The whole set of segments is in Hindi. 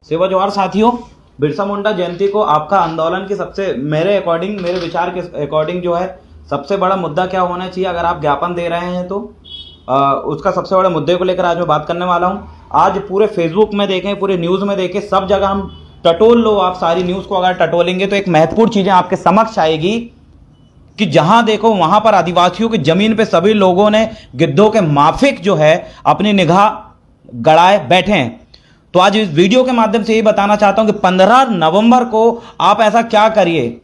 सेवा जोहार साथियों। बिरसा मुंडा जयंती को आपका आंदोलन की सबसे मेरे विचार के अकॉर्डिंग जो है सबसे बड़ा मुद्दा क्या होना चाहिए, अगर आप ज्ञापन दे रहे हैं तो उसका सबसे बड़े मुद्दे को लेकर आज मैं बात करने वाला हूं। आज पूरे फेसबुक में देखें, पूरे न्यूज़ में देखें, सब जगह हम टटोल लो। आप सारी न्यूज़ को अगर टटोलेंगे तो एक महत्वपूर्ण चीज़ें आपके समक्ष आएगी कि जहां देखो वहां पर आदिवासियों की जमीन पे सभी लोगों ने गिद्धों के माफिक जो है अपनी निगाह गड़ाए बैठे हैं। तो आज इस वीडियो के माध्यम से ये बताना चाहता हूं कि 15 नवंबर को आप ऐसा क्या करिए,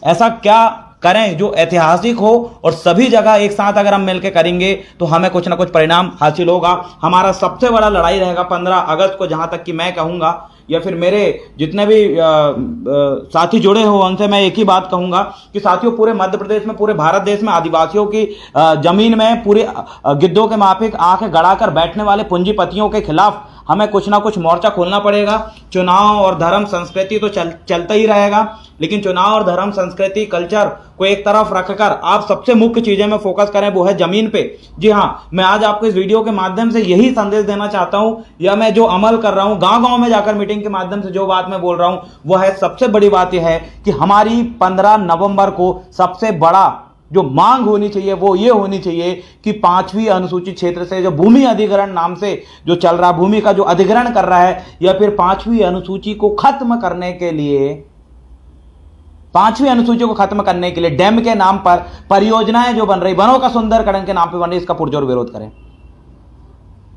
ऐसा क्या करें जो ऐतिहासिक हो और सभी जगह एक साथ अगर हम मिलकर करेंगे तो हमें कुछ ना कुछ परिणाम हासिल होगा। हमारा सबसे बड़ा लड़ाई रहेगा 15 अगस्त को, जहां तक कि मैं कहूंगा या फिर मेरे जितने भी साथी जुड़े हो उनसे मैं एक ही बात कहूंगा कि साथियों, पूरे मध्य प्रदेश में, पूरे भारत देश में आदिवासियों की जमीन में पूरे गिद्धों के माफिक आंखें गड़ाकर बैठने वाले पूंजीपतियों के खिलाफ हमें कुछ ना कुछ मोर्चा खोलना पड़ेगा। चुनाव और धर्म संस्कृति तो चलता ही रहेगा, लेकिन चुनाव और धर्म संस्कृति कल्चर को एक तरफ रखकर आप सबसे मुख्य चीजें में फोकस करें, वो है जमीन पे। जी हाँ, मैं आज आपको इस वीडियो के माध्यम से यही संदेश देना चाहता हूं, या मैं जो अमल कर रहा हूं, गांव-गांव में जाकर मीटिंग के माध्यम से जो बात मैं बोल रहा हूं वो है, सबसे बड़ी बात यह है कि हमारी 15 नवंबर को सबसे बड़ा जो मांग होनी चाहिए वो ये होनी चाहिए कि 5वीं अनुसूचित क्षेत्र से जो भूमि अधिग्रहण नाम से जो चल रहा, भूमि का जो अधिग्रहण कर रहा है, या फिर 5वीं अनुसूची को खत्म करने के लिए, 5वीं अनुसूची को खत्म करने के लिए डैम के नाम पर परियोजनाएं जो बन रही, वनों का सुंदरकरण के नाम पर बन रही, इसका पुरजोर विरोध करें।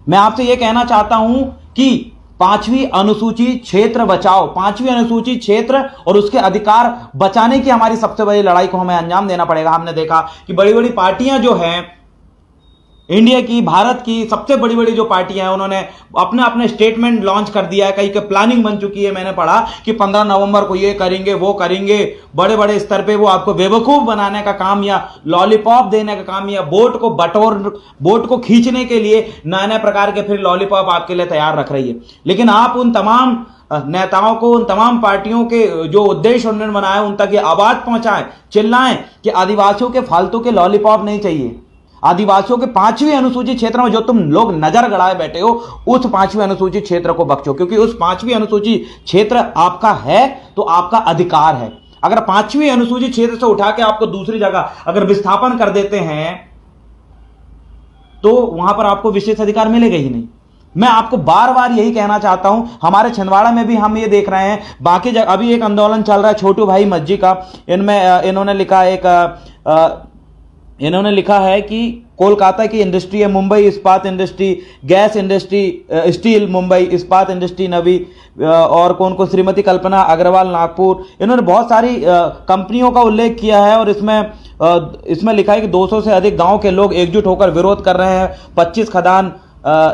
मैं आपसे यह कहना चाहता हूं कि 5वीं अनुसूची क्षेत्र बचाओ, 5वीं अनुसूची क्षेत्र और उसके अधिकार बचाने की हमारी सबसे बड़ी लड़ाई को हमें अंजाम देना पड़ेगा। हमने देखा कि बड़ी बड़ी पार्टियां जो हैं, इंडिया की, भारत की सबसे बड़ी बड़ी जो पार्टियां हैं, उन्होंने अपने अपने स्टेटमेंट लॉन्च कर दिया है, कहीं की प्लानिंग बन चुकी है। मैंने पढ़ा कि 15 नवंबर को ये करेंगे, वो करेंगे, बड़े बड़े स्तर पे वो आपको बेवकूफ बनाने का काम या लॉलीपॉप देने का काम या वोट को खींचने के लिए नए नए प्रकार के फिर लॉलीपॉप आपके लिए तैयार रख रही है। लेकिन आप उन तमाम नेताओं को, उन तमाम पार्टियों के जो उद्देश्य उन्होंने बनाए, उन तक ये आवाज पहुंचाएं, चिल्लाएं कि आदिवासियों के फालतू के लॉलीपॉप नहीं चाहिए। आदिवासियों के 5वीं अनुसूचित क्षेत्र में जो तुम लोग नजर गड़ाए बैठे हो, उस 5वीं अनुसूचित क्षेत्र को बख्शो, क्योंकि उस 5वीं अनुसूचित क्षेत्र आपका है तो आपका अधिकार है। अगर 5वीं अनुसूचित क्षेत्र से उठा के आपको दूसरी जगह अगर विस्थापन कर देते हैं तो वहां पर आपको विशेष अधिकार मिलेगा ही नहीं। मैं आपको बार बार यही कहना चाहता हूं, हमारे छिंदवाड़ा में भी हम ये देख रहे हैं, बाकी जगह अभी एक आंदोलन चल रहा है छोटू भाई मज्जी का। इन्होंने लिखा है कि कोलकाता की इंडस्ट्री है, मुंबई इस्पात industry, gas industry, steel Mumbai, इस्पात इंडस्ट्री नवी, और कौन श्रीमती कल्पना अग्रवाल नागपुर। इन्होंने बहुत सारी कंपनियों का उल्लेख किया है और इसमें लिखा है कि 200 से अधिक गांव के लोग एकजुट होकर विरोध कर रहे हैं, 25 खदान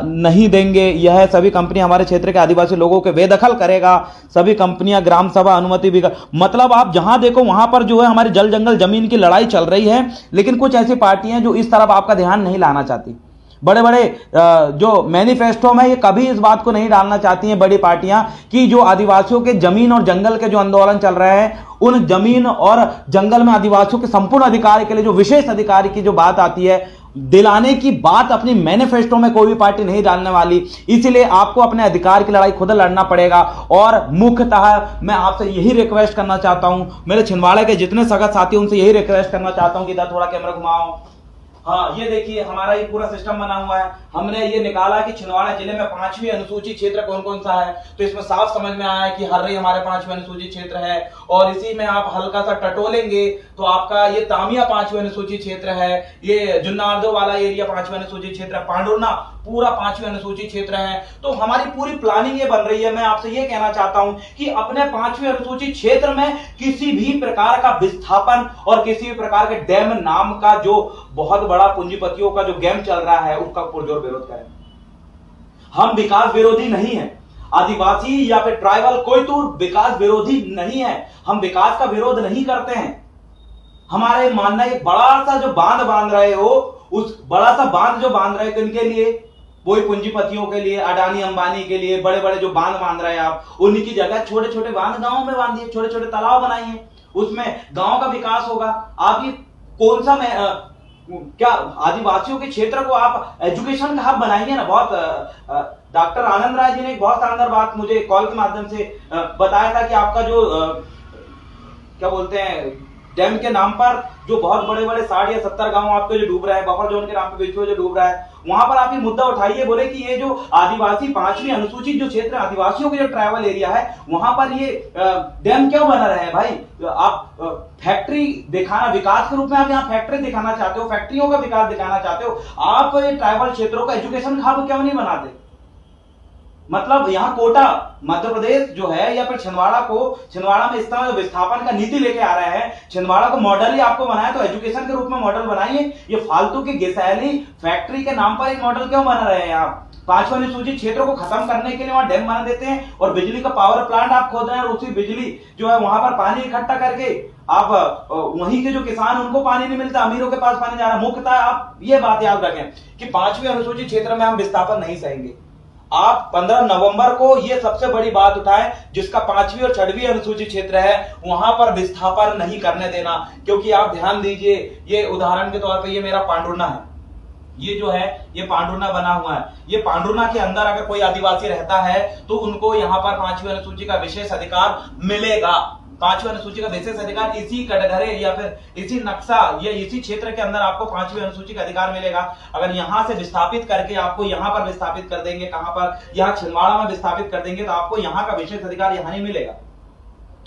नहीं देंगे। यह सभी कंपनियां हमारे क्षेत्र के आदिवासी लोगों के बेदखल करेगा, सभी कंपनियां ग्राम सभा अनुमति भी मतलब आप जहां देखो वहां पर जो है हमारी जल जंगल जमीन की लड़ाई चल रही है। लेकिन कुछ ऐसी पार्टियां जो इस तरफ आपका ध्यान नहीं लाना चाहती, बड़े बड़े जो मैनिफेस्टो में ये कभी इस बात को नहीं डालना चाहती हैं बड़ी पार्टियां कि जो आदिवासियों के जमीन और जंगल के जो आंदोलन चल रहे हैं, उन जमीन और जंगल में आदिवासियों के संपूर्ण अधिकार के लिए जो विशेष अधिकार की जो बात आती है, दिलाने की बात अपनी मैनिफेस्टो में कोई भी पार्टी नहीं डालने वाली। इसीलिए आपको अपने अधिकार की लड़ाई खुद लड़ना पड़ेगा। और मुख्यतः मैं आपसे यही रिक्वेस्ट करना चाहता हूं, मेरे छिंदवाड़ा के जितने सगा साथी उनसे यही रिक्वेस्ट करना चाहता हूं कि इधर थोड़ा कैमरा घुमाओ। हाँ, ये देखिए हमारा ये पूरा सिस्टम बना हुआ है। हमने ये निकाला कि छिंदवाड़ा जिले में 5वीं अनुसूचित क्षेत्र कौन कौन सा है, तो इसमें साफ समझ में आया कि हर्री हमारे 5वीं अनुसूचित क्षेत्र है। और इसी में आप हल्का सा टटोलेंगे तो आपका ये तामिया 5वीं अनुसूचित क्षेत्र है, ये जुन्नारदो वाला एरिया 5वीं अनुसूचित क्षेत्र है, पांडुरना पूरा 5वीं अनुसूचित क्षेत्र है। तो हमारी पूरी प्लानिंग ये बन रही है। मैं आपसे ये कहना चाहता हूं कि अपने 5वीं अनुसूचित क्षेत्र में किसी भी प्रकार का विस्थापन और किसी भी प्रकार के डैम नाम का जो बहुत बड़ा पूंजीपतियों का जो गेम चल रहा है, उसका पुरजोर विरोध करें। हम विकास विरोधी नहीं है, आदिवासी या फिर ट्राइबल कोई तो विकास विरोधी नहीं है। हम विकास का विरोध नहीं करते हैं। हमारे मानना एक बड़ा सा जो बांध बांध रहे हो, उस बड़ा सा बांध जो बांध रहे हो किनके लिए, वही पूंजीपतियों के लिए, अडानी अंबानी के लिए। बड़े बड़े जो बांध बांध रहे हैं आप, उन्हीं की जगह छोटे छोटे बांध गांव में बांधिए, छोटे छोटे तालाब बनाइए, उसमें गांव का विकास होगा। आप ये कौन सा क्या आदिवासियों के क्षेत्र को आप एजुकेशन का हब बनाएंगे ना। बहुत डॉक्टर आनंद राय जी ने एक बहुत शानदार बात मुझे कॉल के माध्यम से बताया था कि आपका जो क्या बोलते हैं डैम के नाम पर जो बहुत बड़े बड़े 60 या 70 गांव आपके जो डूब रहे हैं, बफर जोन के नाम पे जो डूब रहा है, वहां पर आप ये मुद्दा उठाइए, बोले कि ये जो आदिवासी 5वीं अनुसूचित जो क्षेत्र आदिवासियों के जो ट्राइबल एरिया है वहां पर ये डैम क्यों बना रहे हैं भाई। आप फैक्ट्री दिखाना, विकास के रूप में आप यहाँ फैक्ट्री दिखाना चाहते हो, फैक्ट्रियों का विकास दिखाना चाहते हो, आप ये ट्राइबल क्षेत्रों का एजुकेशन हब क्यों नहीं बनाते। मतलब यहाँ कोटा मध्य प्रदेश जो है या फिर छिंदवाड़ा में इस तरह विस्थापन का नीति लेके आ रहे हैं, छिंदवाड़ा को मॉडल ही आपको बनाया तो एजुकेशन के रूप में मॉडल बनाइए। ये फालतू की घिसैली फैक्ट्री के नाम पर एक मॉडल क्यों बना रहे हैं आप। 5वीं अनुसूचित क्षेत्रों को खत्म करने के लिए वहां डैम बना देते हैं और बिजली का पावर प्लांट आप खोद रहे हैं और उसी बिजली जो है वहां पर पानी इकट्ठा करके आप वहीं के जो किसान उनको पानी नहीं मिलता, अमीरों के पास पानी जा रहा है। मुख्यतः आप ये बात याद रखें कि 5वीं अनुसूचित क्षेत्र में हम विस्थापन नहीं सहेंगे। आप 15 नवंबर को ये सबसे बड़ी बात उठाएं, जिसका 5वीं और 6वीं अनुसूचित क्षेत्र है वहां पर विस्थापन नहीं करने देना। क्योंकि आप ध्यान दीजिए, ये उदाहरण के तौर पे ये मेरा पांडुरना है, ये जो है ये पांडुरना बना हुआ है। ये पांडुरना के अंदर अगर कोई आदिवासी रहता है तो उनको यहाँ पर 5वीं अनुसूची का विशेष अधिकार मिलेगा। 5वीं अनुसूची का विशेष अधिकार इसी कटघरे या फिर इसी नक्शा या इसी क्षेत्र के अंदर आपको 5वीं अनुसूची का अधिकार मिलेगा। अगर यहां से विस्थापित करके आपको यहां पर विस्थापित कर देंगे, कहां पर, यहाँ छिंदवाड़ा में विस्थापित कर देंगे तो आपको यहाँ का विशेष अधिकार यहां नहीं मिलेगा।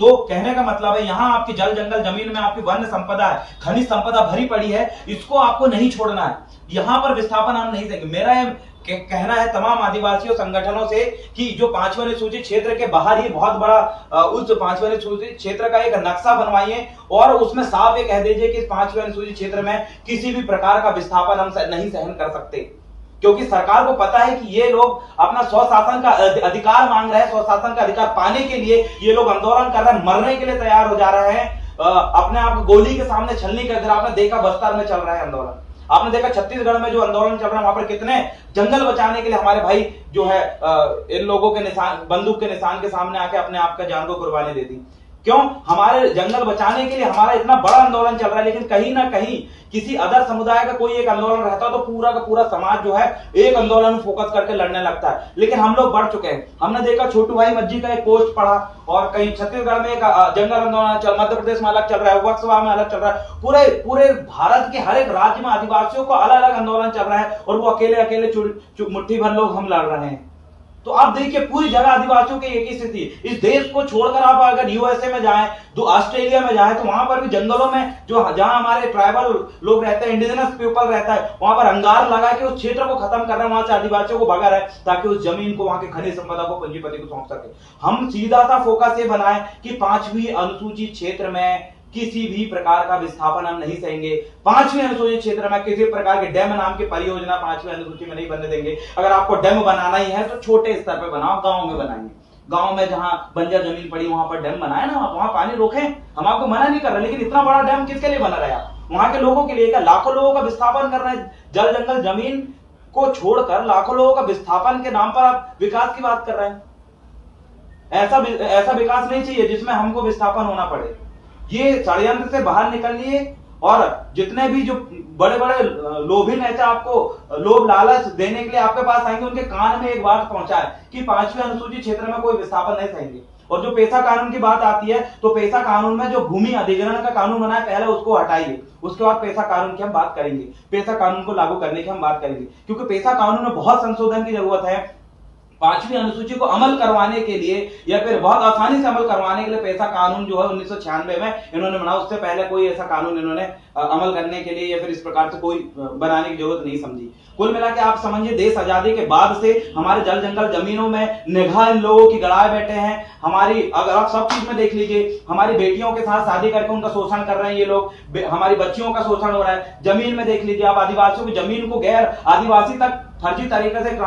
तो कहने का मतलब है यहाँ आपकी जल जंगल जमीन में आपकी वन्य संपदा है, खनिज संपदा भरी पड़ी है, इसको आपको नहीं छोड़ना है। यहाँ पर विस्थापन हम नहीं देंगे। मेरा कहना है तमाम आदिवासियों संगठनों से कि जो 5वीं अनुसूचित क्षेत्र के बाहर ही बहुत बड़ा उस 5वीं अनुसूचित क्षेत्र का एक नक्शा बनवाइए और उसमें साफ ये कह दीजिए कि इस 5वीं अनुसूचित क्षेत्र में किसी भी प्रकार का विस्थापन हम नहीं सहन कर सकते। क्योंकि सरकार को पता है कि ये लोग अपना स्वशासन का अधिकार मांग रहे हैं, स्वशासन का अधिकार पाने के लिए ये लोग आंदोलन कर रहे हैं, मरने के लिए तैयार हो जा रहे हैं, अपने आप गोली के सामने छलनी कर। आपने देखा बस्तर में चल रहा है आंदोलन, आपने देखा छत्तीसगढ़ में जो आंदोलन चल रहा है वहां पर कितने जंगल बचाने के लिए हमारे भाई जो है इन लोगों के निशान, बंदूक के निशान के सामने आके अपने आप का जान को कुर्बानी दे दी। क्यों? हमारे जंगल बचाने के लिए हमारा इतना बड़ा आंदोलन चल रहा है, लेकिन कहीं ना कहीं किसी अदर समुदाय का कोई एक आंदोलन रहता तो पूरा का पूरा समाज जो है एक आंदोलन में फोकस करके लड़ने लगता है। लेकिन हम लोग बढ़ चुके हैं। हमने देखा छोटू भाई मज्जी का एक पोस्ट पढ़ा और कहीं छत्तीसगढ़ में एक जंगल आंदोलन चल, मध्य प्रदेश में अलग चल रहा है, वक्सवा में अलग चल रहा है, पूरे भारत के हर एक राज्य में आदिवासियों को अलग अलग आंदोलन चल रहा है और वो अकेले अकेले मुट्ठी भर लोग हम लड़ रहे हैं। तो आप देखिए पूरी जगह आदिवासियों की एक ही स्थिति। इस देश को छोड़कर आप अगर यूएसए में जाएं, ऑस्ट्रेलिया में जाएं, तो वहां पर भी जंगलों में जो जहां हमारे ट्राइबल लोग रहते हैं, इंडिजिनस पीपल रहता है, वहां पर अंगार लगा के उस क्षेत्र को खत्म कर रहे हैं, वहां से आदिवासियों को भगा रहे हैं ताकि उस जमीन को, वहां के खनिज संपदा को पंजीपति को सौंप सके। हम सीधा सा फोकस ये बनाए कि 5वीं अनुसूचित क्षेत्र में किसी भी प्रकार का विस्थापन हम नहीं सहेंगे। 5वीं अनुसूचित क्षेत्र में किसी प्रकार के डैम नाम की परियोजना 5वीं अनुसूची में नहीं बनने देंगे। अगर आपको डैम बनाना ही है तो छोटे स्तर पे बनाओ, गांव में बनाएंगे। गांव में जहां बंजर जमीन पड़ी वहां पर डैम बनाए ना, वहां पानी रोकें, हम आपको मना नहीं कर रहे, लेकिन इतना बड़ा डैम किसके लिए बना रहा है? वहां के लोगों के लिए क्या? लाखों लोगों का विस्थापन कर रहे हैं। जल जंगल जमीन को छोड़कर लाखों लोगों का विस्थापन के नाम पर आप विकास की बात कर रहे हैं। ऐसा विकास नहीं चाहिए जिसमें हमको विस्थापन होना पड़े। ये षड्यंत्र से बाहर निकलिए और जितने भी जो बड़े बड़े लोभी नेता आपको लोभ लालच देने के लिए आपके पास आएंगे, उनके कान में एक बात पहुंचाए कि 5वीं अनुसूचित क्षेत्र में कोई विस्थापन नहीं सहेंगे। और जो पेशा कानून की बात आती है तो पेशा कानून में जो भूमि अधिग्रहण का कानून बना है पहले उसको हटाइए, उसके बाद पेशा कानून की हम बात करेंगे, पेशा कानून को लागू करने की हम बात करेंगे। क्योंकि पेशा कानून में बहुत संशोधन की जरूरत है। 5वीं अनुसूची को अमल करवाने के लिए या फिर बहुत आसानी से अमल करवाने के लिए पेशा कानून जो है 1996 में इन्होंने बनाया। उससे पहले कोई ऐसा कानून इन्होंने अमल करने के लिए या फिर इस प्रकार से कोई बनाने की जरूरत नहीं समझी। कुल मिला के आप समझिए देश आजादी के बाद से हमारे जल जंगल जमीनों में निगाह इन लोगों की गड़ाए बैठे हैं। हमारी, अगर आप सब चीज में देख लीजिए, हमारी बेटियों के साथ शादी करके उनका शोषण कर रहे हैं ये लोग, हमारी बच्चियों का शोषण हो रहा है। जमीन में देख लीजिए आप, आदिवासियों की जमीन को गैर आदिवासी तक फर्जी तरीके से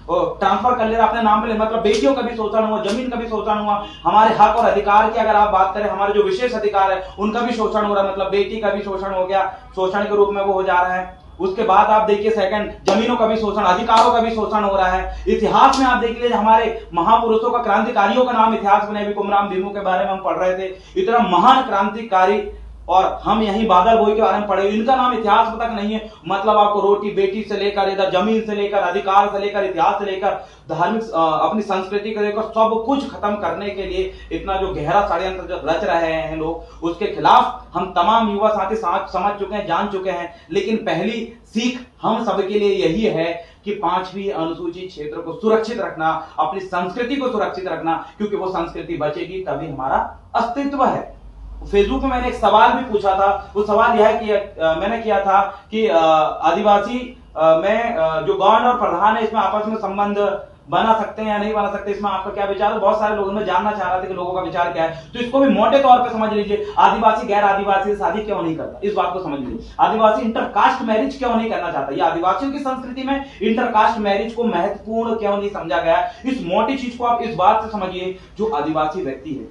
ट्रांसफर कर ले रहा अपने नाम पे। मतलब बेटियों का भी शोषण हुआ, जमीन का भी शोषण हुआ, हमारे हक और अधिकार की अगर आप बात करें, हमारे जो विशेष अधिकार है उनका भी शोषण हो रहा है। मतलब बेटी का भी शोषण हो गया, शोषण के रूप में वो हो जा रहा है। उसके बाद आप देखिए सेकंड, जमीनों का भी शोषण, अधिकारों का भी शोषण हो रहा है। इतिहास में आप देख लीजिए हमारे महापुरुषों का, क्रांतिकारियों का नाम इतिहास में, अभी कुमराम भीमू के बारे में हम पढ़ रहे थे। इतना महान क्रांतिकारी और हम यही बादल बोई के बारे में पढ़े, इनका नाम इतिहास तक नहीं है। मतलब आपको रोटी बेटी से लेकर इधर जमीन से लेकर अधिकार से लेकर इतिहास से लेकर धार्मिक अपनी संस्कृति को लेकर सब कुछ खत्म करने के लिए इतना जो गहरा षड्यंत्र जो रच रहे हैं लोग, उसके खिलाफ हम तमाम युवा साथी समझ चुके हैं, जान चुके हैं। लेकिन पहली सीख हम सबके लिए यही है कि 5वीं अनुसूचित क्षेत्र को सुरक्षित रखना, अपनी संस्कृति को सुरक्षित रखना, क्योंकि वो संस्कृति बचेगी तभी हमारा अस्तित्व है। फेसबुक में मैंने एक सवाल भी पूछा था, वो सवाल यह है कि मैंने किया था कि आदिवासी में जो गौंड और प्रधान है इसमें आपस में संबंध बना सकते हैं या नहीं बना सकते, इसमें आपका क्या विचार है। बहुत सारे लोगों में जानना चाह रहे थे कि लोगों का विचार क्या है। तो इसको भी मोटे तौर पे समझ लीजिए, आदिवासी गैर आदिवासी से शादी क्यों नहीं करता, इस बात को समझ लीजिए। आदिवासी इंटरकास्ट मैरिज क्यों नहीं करना चाहता, ये आदिवासियों की संस्कृति में इंटरकास्ट मैरिज को महत्वपूर्ण क्यों नहीं समझा गया। इस मोटी चीज को आप इस बात से समझिए, जो आदिवासी व्यक्ति है,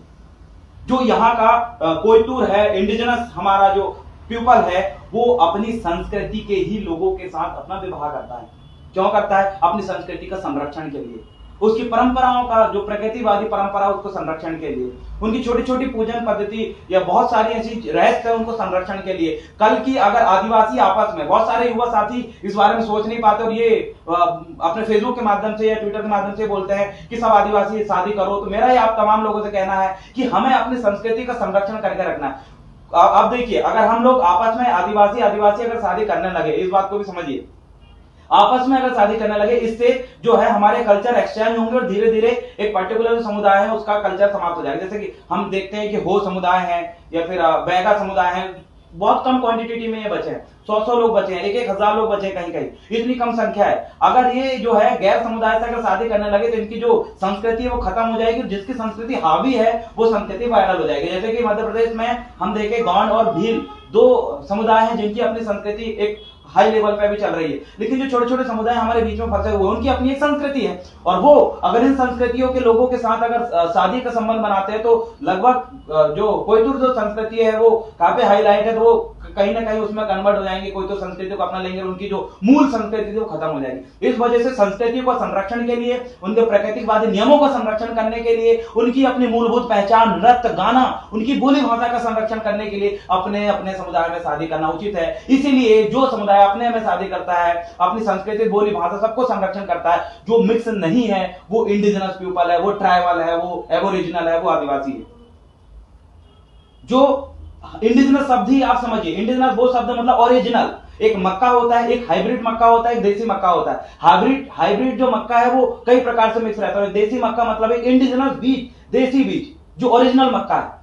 जो यहाँ का कोयतूर है, इंडिजिनस हमारा जो पीपल है, वो अपनी संस्कृति के ही लोगों के साथ अपना विवाह करता है। क्यों करता है? अपनी संस्कृति का संरक्षण के लिए, उसकी परंपराओं का जो प्रकृतिवादी परंपरा उसको संरक्षण के लिए, उनकी छोटी छोटी पूजन पद्धति या बहुत सारी ऐसी रहस्य है उनको संरक्षण के लिए। कल की अगर आदिवासी आपस में, बहुत सारे युवा साथी इस बारे में सोच नहीं पाते और ये अपने फेसबुक के माध्यम से या ट्विटर के माध्यम से बोलते हैं कि सब आदिवासी शादी करो। तो मेरा ये आप तमाम लोगों से कहना है कि हमें अपनी संस्कृति का संरक्षण करके रखना है। अब देखिए, अगर हम लोग आपस में आदिवासी अगर शादी करने लगे, इस बात को भी समझिए, आपस में अगर शादी करने लगे, इससे जो है हमारे कल्चर एक्सचेंज होंगे और धीरे धीरे एक पर्टिकुलर जो समुदाय है उसका कल्चर समाप्त हो जाएगा। जैसे कि हम देखते हैं कि हो समुदाय है या फिर बैगा समुदाय है, बहुत कम क्वांटिटी में ये बचे हैं, 100 लोग बचे हैं, 1,000 लोग बचे हैं, कहीं कहीं इतनी कम संख्या है। अगर ये जो है गैर समुदाय से अगर शादी करने लगे तो इनकी जो संस्कृति है वो खत्म हो जाएगी, जिसकी संस्कृति हावी है वो संस्कृति वायरल हो जाएगी। जैसे कि मध्य प्रदेश में हम देखें, गौंड और भील 2 समुदाय हैं जिनकी अपनी संस्कृति एक हाई लेवल पे भी चल रही है। लेकिन जो छोटे छोटे समुदाय हमारे बीच में फंसे हुए, उनकी अपनी एक संस्कृति है, और वो अगर इन संस्कृतियों के लोगों के साथ अगर शादी का संबंध बनाते हैं तो लगभग जो कोयतुर जो संस्कृति है वो काफी हाईलाइट है, तो वो कहीं ना कहीं उसमें कन्वर्ट हो जाएंगे, कोई तो संस्कृति को अपना लेंगे, उनकी जो मूल संस्कृति थी वो खत्म हो जाएगी। इस वजह से संस्कृति को संरक्षण के लिए, उनके प्रकृतिवादी नियमों का संरक्षण करने के लिए, उनकी अपनी मूलभूत पहचान, नृत्य, गाना, उनकी बोली भाषा का संरक्षण करने के लिए अपने अपने समुदाय में शादी करना उचित है। इसीलिए जो समुदाय अपने में शादी करता है, अपनी संस्कृति, बोली भाषा सबको संरक्षण करता है, जो मिक्स नहीं है वो इंडिजिनस पीपल है, वो ट्राइबल है, वो एबोरिजिनल है, वो आदिवासी है। जो इंडिजिनस शब्द ही आप समझिए, इंडिजिनस वो शब्द मतलब ओरिजिनल। एक मक्का होता है, एक हाइब्रिड मक्का होता है, एक देसी मक्का होता है। हाइब्रिड जो मक्का है वो कई प्रकार से मिक्स रहता है। देसी मक्का मतलब एक इंडिजिनस बीज, देसी बीज जो ओरिजिनल मक्का है।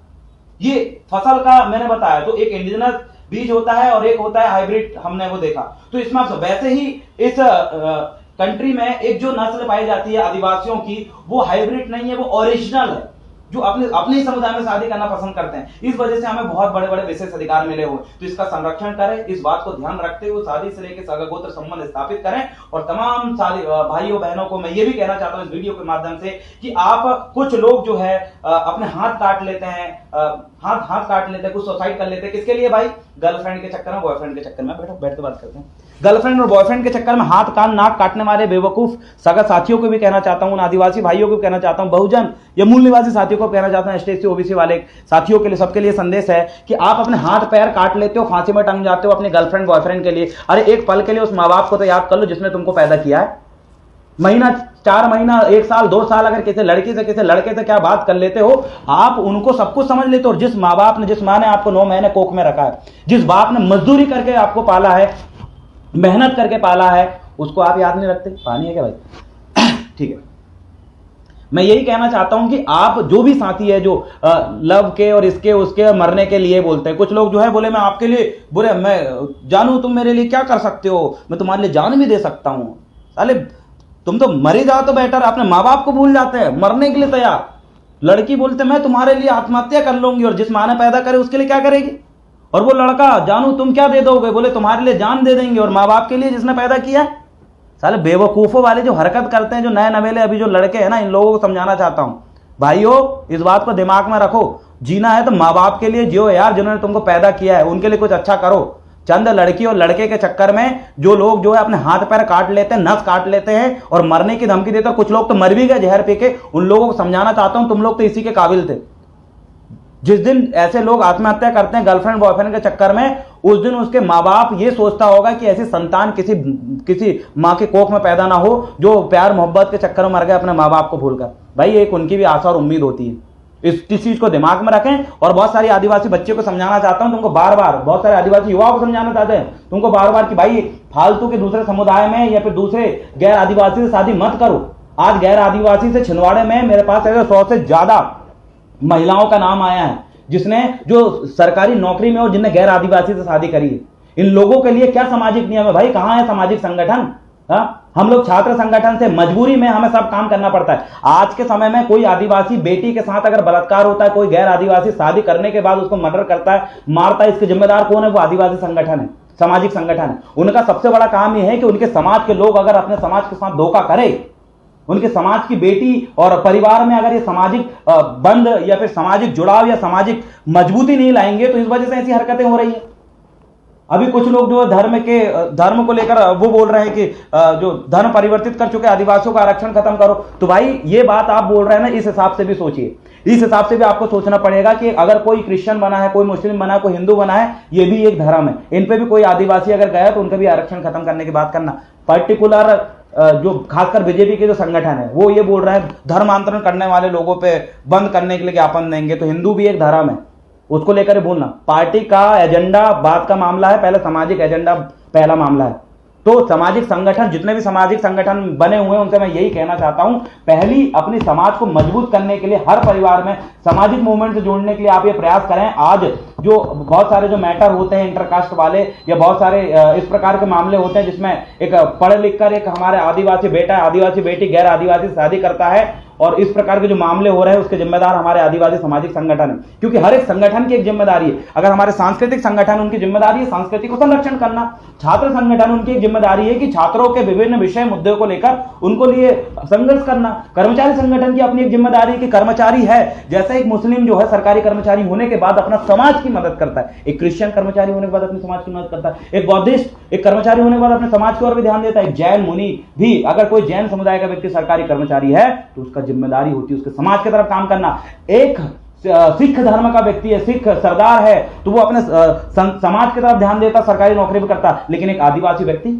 ये फसल का मैंने बताया, तो एक इंडिजिनस बीज होता है और एक होता है हाइब्रिड, हमने वो देखा। तो इसमें वैसे ही इस कंट्री में एक जो नस्ल पाई जाती है आदिवासियों की, वो हाइब्रिड नहीं है, वो ओरिजिनल है, जो अपने ही समुदाय में शादी करना पसंद करते हैं। इस वजह से हमें बहुत बड़े बड़े विशेष अधिकार मिले हुए, तो इसका संरक्षण करें। इस बात को ध्यान रखते हुए शादी से लेकर सगागोत्र संबंध स्थापित करें। और तमाम भाइयों बहनों को मैं ये भी कहना चाहता हूं इस वीडियो के माध्यम से कि आप, कुछ लोग जो है अपने हाथ काट लेते हैं, हाथ काट लेते हैं, कुछ सुसाइड कर लेते हैं। किसके लिए भाई? गर्लफ्रेंड के चक्कर में, बॉयफ्रेंड के चक्कर में। बैठ के बात करते हैं। गर्लफ्रेंड और बॉयफ्रेंड के चक्कर में हाथ कान नाक काटने वाले बेवकूफ सगा साथियों को भी कहना चाहता हूं, आदिवासी भाइयों को भी कहना चाहता हूं, बहुजन या मूल निवासी साथियों को कहना चाहता हूं, एसटी ओबीसी वाले साथियों के लिए, सबके लिए संदेश है कि आप अपने हाथ पैर काट लेते हो, फांसी में टंग जाते हो अपने गर्लफ्रेंड बॉयफ्रेंड के लिए। अरे एक पल के लिए उस माँ बाप को तो याद कर लो जिसने तुमको पैदा किया है। महीना, 4 महीना, 1 साल, 2 साल अगर किसी लड़की से, किसी लड़के से क्या बात कर लेते हो, आप उनको सब कुछ समझ लेते हो। और जिस माँ बाप ने, जिस माँ ने आपको 9 महीने कोख में रखा है, जिस बाप ने मजदूरी करके आपको पाला है, मेहनत करके पाला है, उसको आप याद नहीं रखते। पानी है क्या भाई? ठीक है। मैं यही कहना चाहता हूं कि आप जो भी साथी है जो लव के और इसके उसके मरने के लिए बोलते हैं, कुछ लोग जो है बोले मैं आपके लिए बुरे, मैं जानू तुम मेरे लिए क्या कर सकते हो, मैं तुम्हारे लिए जान भी दे सकता हूं। साले तुम तो मरी जाओ तो बेटर, अपने माँ बाप को भूल जाते हैं, मरने के लिए तैयार। लड़की बोलते मैं तुम्हारे लिए आत्महत्या कर लूंगी, और जिस माँ ने पैदा करे उसके लिए क्या करेगी? और वो लड़का, जानू तुम क्या दे दोगे, बोले तुम्हारे लिए जान दे देंगे, और माँ बाप के लिए जिसने पैदा किया है। साले बेवकूफों वाले जो हरकत करते हैं, जो नए नवेले अभी जो लड़के हैं ना, इन लोगों को समझाना चाहता हूं, भाइयों इस बात को दिमाग में रखो, जीना है तो माँ बाप के लिए जियो यार, जिन्होंने तुमको पैदा किया है, उनके लिए कुछ अच्छा करो। चंद लड़की और लड़के के चक्कर में जो लोग जो है अपने हाथ पैर काट लेते हैं, नस काट लेते हैं और मरने की धमकी देते हैं, कुछ लोग तो मर भी गए जहर पी के, उन लोगों को समझाना चाहता हूं तुम लोग तो इसी के काबिल थे। जिस दिन ऐसे लोग आत्महत्या करते हैं गर्लफ्रेंड बॉयफ्रेंड के चक्कर में, उस दिन उसके माँ बाप ये सोचता होगा कि ऐसी संतान किसी माँ के कोख में पैदा ना हो जो प्यार मोहब्बत के चक्कर में मर गए अपने माँ बाप को भूलकर। भाई एक उनकी भी आशा और उम्मीद होती है, इस चीज को दिमाग में रखें। और बहुत सारी आदिवासी बच्चों को समझाना चाहता हूं, तुमको बार बार, बहुत सारे आदिवासी युवाओं को समझाना चाहते हैं तुमको बार बार कि भाई फालतू के दूसरे समुदाय में या फिर दूसरे गैर आदिवासी से शादी मत करो। आज गैर आदिवासी से छिंदवाड़े में मेरे पास ऐसे 100 से ज्यादा महिलाओं का नाम आया है जिसने जो सरकारी नौकरी में और जिनने गैर आदिवासी से शादी करी है। इन लोगों के लिए क्या सामाजिक नियम है भाई? कहां है सामाजिक संगठन? हम लोग छात्र संगठन से मजबूरी में हमें सब काम करना पड़ता है। आज के समय में कोई आदिवासी बेटी के साथ अगर बलात्कार होता है, कोई गैर आदिवासी शादी करने के बाद उसको मर्डर करता है, मारता है, इसके जिम्मेदार कौन है? वो आदिवासी संगठन है, सामाजिक संगठन है। उनका सबसे बड़ा काम यह है कि उनके समाज के लोग अगर अपने समाज के साथ धोखा करें, उनके समाज की बेटी और परिवार में अगर ये सामाजिक बंध या फिर सामाजिक जुड़ाव या सामाजिक मजबूती नहीं लाएंगे तो इस वजह से ऐसी हरकतें हो रही है। अभी कुछ लोग जो धर्म को लेकर वो बोल रहे हैं कि जो धर्म परिवर्तित कर चुके आदिवासियों का आरक्षण खत्म करो। तो भाई ये बात आप बोल रहे हैं ना, इस हिसाब से भी सोचिए, इस हिसाब से भी आपको सोचना पड़ेगा कि अगर कोई क्रिश्चियन बना है, कोई मुस्लिम बना है, कोई हिंदू बना है, ये भी एक धर्म है। इन पे भी कोई आदिवासी अगर गया तो उनका भी आरक्षण खत्म करने की बात करना। पर्टिकुलर जो खासकर बीजेपी के जो संगठन है वो ये बोल रहे हैं धर्मांतरण करने वाले लोगों पे बंद करने के लिए ज्ञापन देंगे। तो हिंदू भी एक धर्म है, उसको लेकर बोलना। पार्टी का एजेंडा बाद का मामला है, पहले सामाजिक एजेंडा पहला मामला है। तो सामाजिक संगठन, जितने भी सामाजिक संगठन बने हुए हैं उनसे मैं यही कहना चाहता हूं, पहली अपनी समाज को मजबूत करने के लिए हर परिवार में सामाजिक मूवमेंट से जोड़ने के लिए आप ये प्रयास करें। आज जो बहुत सारे जो मैटर होते हैं इंटरकास्ट वाले या बहुत सारे इस प्रकार के मामले होते हैं जिसमें एक पढ़ लिख कर एक हमारे आदिवासी बेटा, आदिवासी बेटी गैर आदिवासी शादी करता है, और इस प्रकार के जो मामले हो रहे हैं उसके जिम्मेदार हमारे आदिवासी सामाजिक संगठन है। क्योंकि हर एक संगठन की एक जिम्मेदारी है। अगर हमारे सांस्कृतिक संगठन, उनकी जिम्मेदारी है संस्कृति को संरक्षण करना। छात्र संगठन, उनकी एक जिम्मेदारी है कि छात्रों के विभिन्न विषय मुद्दों को लेकर उनको लिए संघर्ष करना। कर्मचारी संगठन की अपनी एक जिम्मेदारी है कि कर्मचारी है, जैसे एक मुस्लिम जो है सरकारी कर्मचारी होने के बाद अपना समाज की मदद करता है, एक क्रिश्चियन कर्मचारी होने के बाद अपने समाज की मदद करता है, एक बौद्धिस्ट एक कर्मचारी होने के बाद अपने समाज की ओर भी ध्यान देता है, एक जैन मुनि भी। अगर कोई जैन समुदाय का व्यक्ति सरकारी कर्मचारी है तो उसका जिम्मेदारी होती है उसके समाज की तरफ काम करना। एक सिख धर्म का व्यक्ति है, सिख सरदार है, तो वो अपने समाज की तरफ ध्यान देता, सरकारी नौकरी भी करता। लेकिन एक आदिवासी व्यक्ति,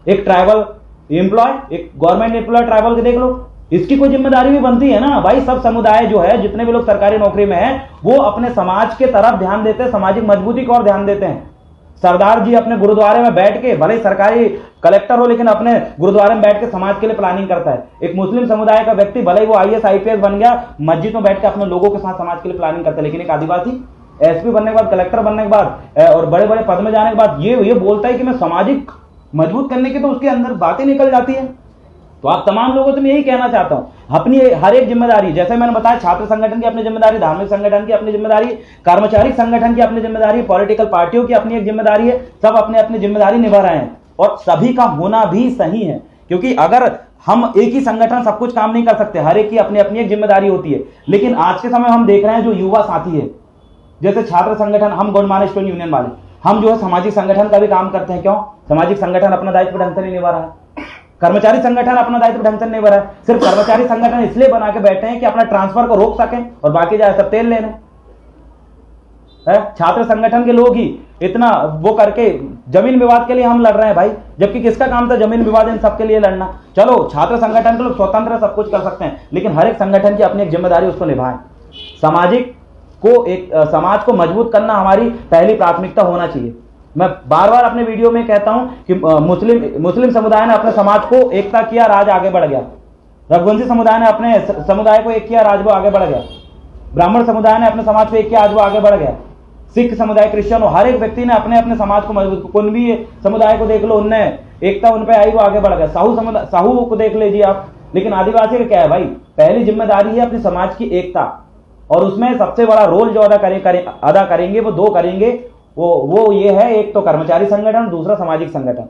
एक ट्राइबल एम्प्लॉय, एक गवर्नमेंट एम्प्लॉय ट्राइबल के देख लो, इसकी कोई जिम्मेदारी भी बनती है ना भाई। सब समुदाय जो है, जितने भी लोग सरकारी नौकरी में हैं, वो अपने समाज के तरफ ध्यान देते हैं, सामाजिक मजबूती को और ध्यान देते हैं। सरदार जी अपने गुरुद्वारे में बैठ के, भले सरकारी कलेक्टर हो लेकिन अपने गुरुद्वारे में बैठ के समाज के लिए प्लानिंग करता है। एक मुस्लिम समुदाय का व्यक्ति भले ही वो IAS IPS बन गया, मस्जिद में बैठ के अपने लोगों के साथ समाज के लिए प्लानिंग करता है। लेकिन एक आदिवासी SP बनने के बाद, कलेक्टर बनने के बाद और बड़े बड़े पद में जाने के बाद ये बोलता है कि मैं सामाजिक मजबूत करने की, तो उसके अंदर बातें निकल जाती है। तो आप तमाम लोगों से मैं यही कहना चाहता हूं, अपनी हर एक जिम्मेदारी, जैसे मैंने बताया छात्र संगठन की अपनी जिम्मेदारी, धार्मिक संगठन की अपनी जिम्मेदारी, कर्मचारी संगठन की अपनी जिम्मेदारी, पॉलिटिकल पार्टियों की अपनी एक जिम्मेदारी है। सब अपने अपनी जिम्मेदारी निभा रहे हैं और सभी का होना भी सही है। क्योंकि अगर हम एक ही संगठन सब कुछ काम नहीं कर सकते, हर एक की अपनी अपनी एक जिम्मेदारी होती है। लेकिन आज के समय हम देख रहे हैं जो युवा साथी है, जैसे छात्र संगठन, हम गोंडमाना स्टूडेंट यूनियन वाले, हम जो है सामाजिक संगठन का भी काम करते हैं। क्यों? सामाजिक संगठन अपना दायित्व ढंग से नहीं निभा रहा है, कर्मचारी संगठन अपना दायित्व ढंग से नहीं निभा रहा है। सिर्फ कर्मचारी संगठन इसलिए बना के बैठे हैं कि अपना ट्रांसफर को रोक सकें और बाकी जाए सब तेल लेने। छात्र संगठन के लोग ही इतना वो करके जमीन विवाद के लिए हम लड़ रहे हैं भाई, जबकि किसका काम था जमीन विवाद इन सबके लिए लड़ना। चलो छात्र संगठन के लोग स्वतंत्र सब कुछ कर सकते हैं, लेकिन हर एक संगठन की अपनी एक जिम्मेदारी, उसको निभाएं। सामाजिक को, एक समाज को मजबूत करना हमारी पहली प्राथमिकता होना चाहिए। मैं बार बार अपने वीडियो में कहता हूं कि मुस्लिम समुदाय ने अपने समाज को एकता किया, राज आगे बढ़ गया। रघुवंशी समुदाय ने अपने समुदाय को एक किया, राज वो आगे बढ़ गया। ब्राह्मण समुदाय ने अपने समाज को एक किया, आज वो आगे बढ़ गया। सिख समुदाय, क्रिश्चियन, हर एक व्यक्ति ने अपने अपने समाज को मजबूत, कुनबी समुदाय को देख लो, उनने एकता उन पे आई, वो आगे बढ़ गया। साहू को देख लीजिए आप। लेकिन आदिवासी का क्या है भाई? पहली जिम्मेदारी है अपनी समाज की एकता, और उसमें सबसे बड़ा रोल जो अदा करेंगे वो दो करेंगे। वो ये है, एक तो कर्मचारी संगठन, दूसरा सामाजिक संगठन।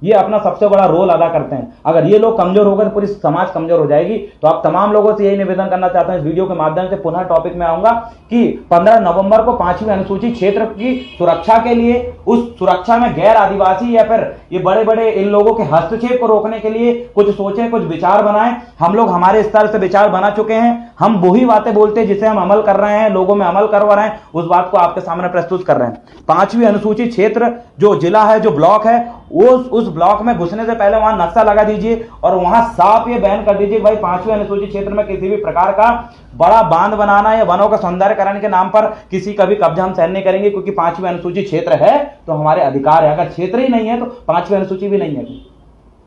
ये अपना सबसे बड़ा रोल अदा करते हैं। अगर ये लोग कमजोर हो गए पूरी समाज कमजोर हो जाएगी। तो आप तमाम लोगों से यही निवेदन करना चाहता हूं इस वीडियो के माध्यम से, पुनः टॉपिक में आऊंगा कि 15 नवंबर को 5वीं अनुसूचित क्षेत्र की सुरक्षा के लिए, उस सुरक्षा में गैर आदिवासी या फिर ये बड़े बड़े इन लोगों के हस्तक्षेप को रोकने के लिए कुछ सोचें, कुछ विचार बनाएं। हम लोग हमारे स्तर से विचार बना चुके हैं, हम वही बातें बोलते हैं जिसे हम अमल कर रहे हैं, लोगों में अमल करवा रहे हैं, उस बात को आपके सामने प्रस्तुत कर रहे हैं। 5वीं अनुसूचित क्षेत्र जो जिला है, जो ब्लॉक है, उस ब्लॉक में घुसने से पहले वहां नक्शा लगा दीजिए और वहां साफ ये बैन कर दीजिए भाई 5वीं अनुसूचित क्षेत्र में किसी भी प्रकार का बड़ा बांध बनाना या वनों का सौंदर्यकरण के नाम पर किसी का भी कब्जा हम सहन नहीं करेंगे, क्योंकि 5वीं अनुसूचित क्षेत्र है तो हमारे अधिकार है। अगर क्षेत्र ही नहीं है तो 5वीं अनुसूची भी नहीं है।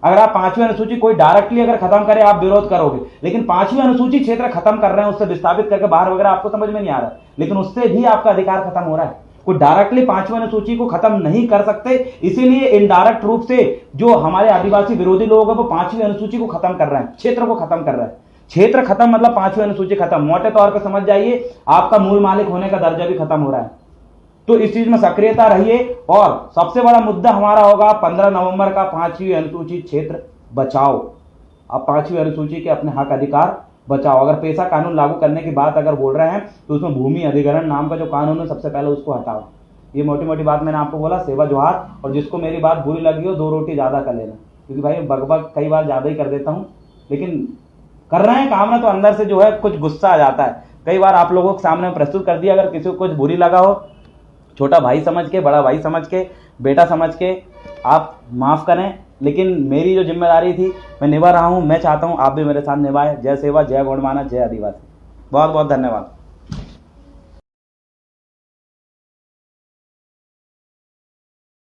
अगर आप 5वीं अनुसूची कोई डायरेक्टली अगर खत्म करे आप विरोध करोगे, लेकिन 5वीं अनुसूचित क्षेत्र खत्म कर रहे हैं, उससे विस्थापित करके बाहर वगैरह आपको समझ में नहीं आ रहा है, लेकिन उससे भी आपका अधिकार खत्म हो रहा है। कोई डायरेक्टली 5वीं अनुसूची को खत्म नहीं कर सकते, इसीलिए इनडायरेक्ट रूप से जो हमारे आदिवासी विरोधी लोग हैं वो 5वीं अनुसूची को खत्म कर रहे हैं, क्षेत्र को खत्म कर रहे हैं। क्षेत्र खत्म मतलब 5वीं अनुसूची खत्म। मोटे तौर पर समझ जाइए, आपका मूल मालिक होने का दर्जा भी खत्म हो रहा है। तो इस चीज में सक्रियता रहिए। और सबसे बड़ा मुद्दा हमारा होगा 15 नवंबर का 5वीं अनुसूचित क्षेत्र बचाओ। आप 5वीं अनुसूची के अपने हक अधिकार बचाओ। अगर पेशा कानून लागू करने की बात अगर बोल रहे हैं तो उसमें भूमि अधिग्रहण नाम का जो कानून है सबसे पहले उसको हटाओ। ये मोटी मोटी बात मैंने आपको बोला। सेवा जोहार। और जिसको मेरी बात बुरी लगी हो 2 रोटी ज्यादा कर लेना, क्योंकि भाई बकबक कई बार ज्यादा ही कर देता हूं, लेकिन कर रहे हैं काम ना तो अंदर से जो है कुछ गुस्सा आ जाता है। कई बार आप लोगों के सामने प्रस्तुत कर दिया। अगर किसी को कुछ बुरी लगा हो, छोटा भाई समझ के, बड़ा भाई समझ के, बेटा समझ के आप माफ करें, लेकिन मेरी जो जिम्मेदारी थी मैं निभा रहा हूं। मैं चाहता हूं आप भी मेरे साथ निभाएं। जय सेवा, जय गौंडमाना, जय आदिवासी। बहुत बहुत धन्यवाद।